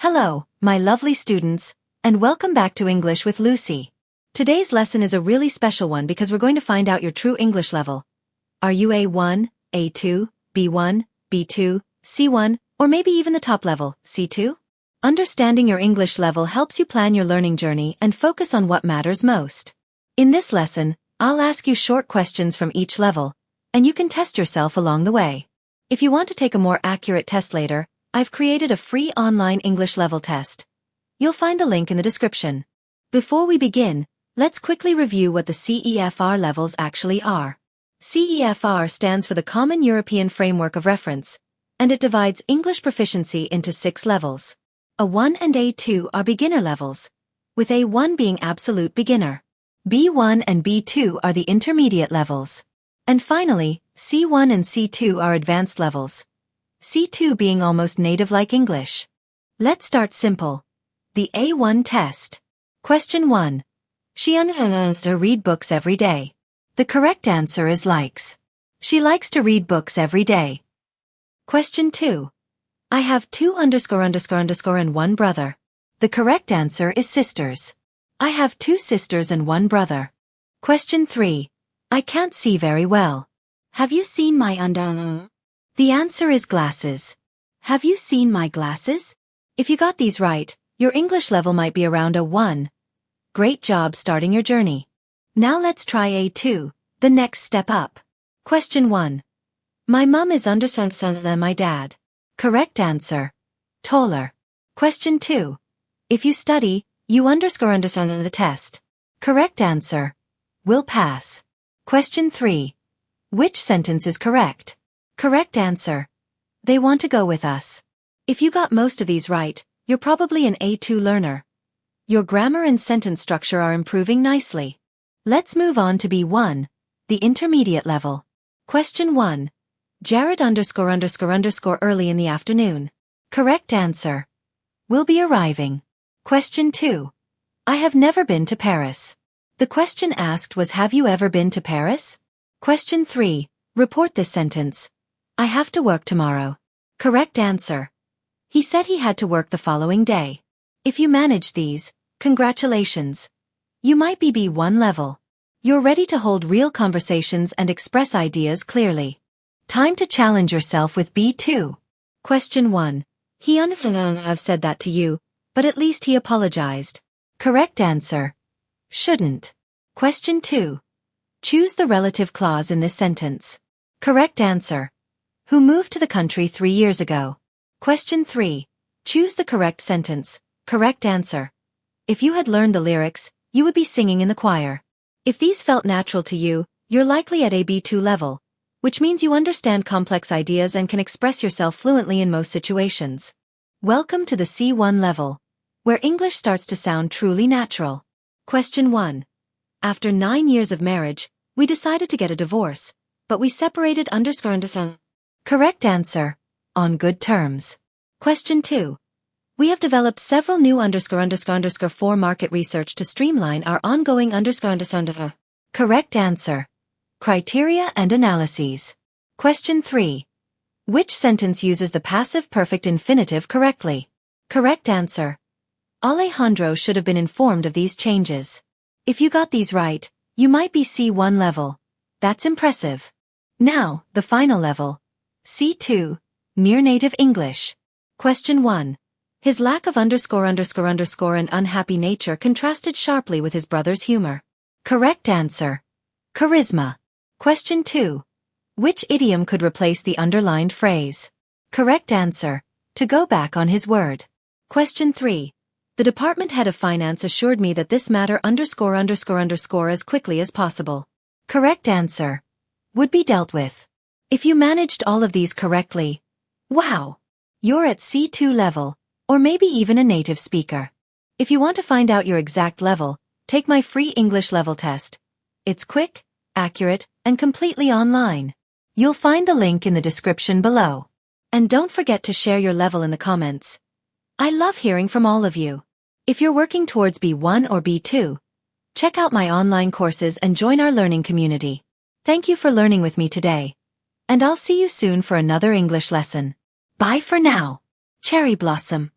Hello, my lovely students, and welcome back to English with Lucy. Today's lesson is a really special one because we're going to find out your true English level. Are you A1, A2, B1, B2, C1, or maybe even the top level, C2? Understanding your English level helps you plan your learning journey and focus on what matters most. In this lesson, I'll ask you short questions from each level, and you can test yourself along the way. If you want to take a more accurate test later, I've created a free online English level test. You'll find the link in the description. Before we begin, let's quickly review what the CEFR levels actually are. CEFR stands for the Common European Framework of Reference, and it divides English proficiency into 6 levels. A1 and A2 are beginner levels, with A1 being absolute beginner. B1 and B2 are the intermediate levels. And finally, C1 and C2 are advanced levels, C2 being almost native-like English. Let's start simple. The A1 test. Question 1. She to read books every day. The correct answer is likes. She likes to read books every day. Question 2. I have 2 and 1 brother. The correct answer is sisters. I have 2 sisters and 1 brother. Question 3. I can't see very well. Have you seen my The answer is glasses. Have you seen my glasses? If you got these right, your English level might be around A1. Great job starting your journey. Now let's try A2, the next step up. Question 1. My mum is than my dad. Correct answer. Taller. Question 2. If you study, you understand the test. Correct answer. Will pass. Question 3. Which sentence is correct? Correct answer. They want to go with us. If you got most of these right, you're probably an A2 learner. Your grammar and sentence structure are improving nicely. Let's move on to B1, the intermediate level. Question 1. Jared early in the afternoon. Correct answer. Will be arriving. Question 2. I have never been to Paris. The question asked was, have you ever been to Paris? Question 3. Report this sentence. I have to work tomorrow. Correct answer. He said he had to work the following day. If you manage these, congratulations. You might be B1 level. You're ready to hold real conversations and express ideas clearly. Time to challenge yourself with B2. Question 1. He I've said that to you, but at least he apologized. Correct answer. Shouldn't. Question 2. Choose the relative clause in this sentence. Correct answer. Who moved to the country 3 years ago. Question 3. Choose the correct sentence. Correct answer. If you had learned the lyrics, you would be singing in the choir. If these felt natural to you, you're likely at a B2 level, which means you understand complex ideas and can express yourself fluently in most situations. Welcome to the C1 level, where English starts to sound truly natural. Question 1. After 9 years of marriage, we decided to get a divorce, but we separated Correct answer. On good terms. Question 2. We have developed several new for market research to streamline our ongoing Correct answer. Criteria and analyses. Question 3. Which sentence uses the passive perfect infinitive correctly? Correct answer. Alejandro should have been informed of these changes. If you got these right, you might be C1 level. That's impressive. Now, the final level. C2, near native English. Question 1. His lack of and unhappy nature contrasted sharply with his brother's humor. Correct answer. Charisma. Question 2. Which idiom could replace the underlined phrase? Correct answer. To go back on his word. Question 3. The department head of finance assured me that this matter as quickly as possible. Correct answer. Would be dealt with. If you managed all of these correctly, wow! You're at C2 level, or maybe even a native speaker. If you want to find out your exact level, take my free English level test. It's quick, accurate, and completely online. You'll find the link in the description below. And don't forget to share your level in the comments. I love hearing from all of you. If you're working towards B1 or B2, check out my online courses and join our learning community. Thank you for learning with me today. And I'll see you soon for another English lesson. Bye for now. Cherry Blossom.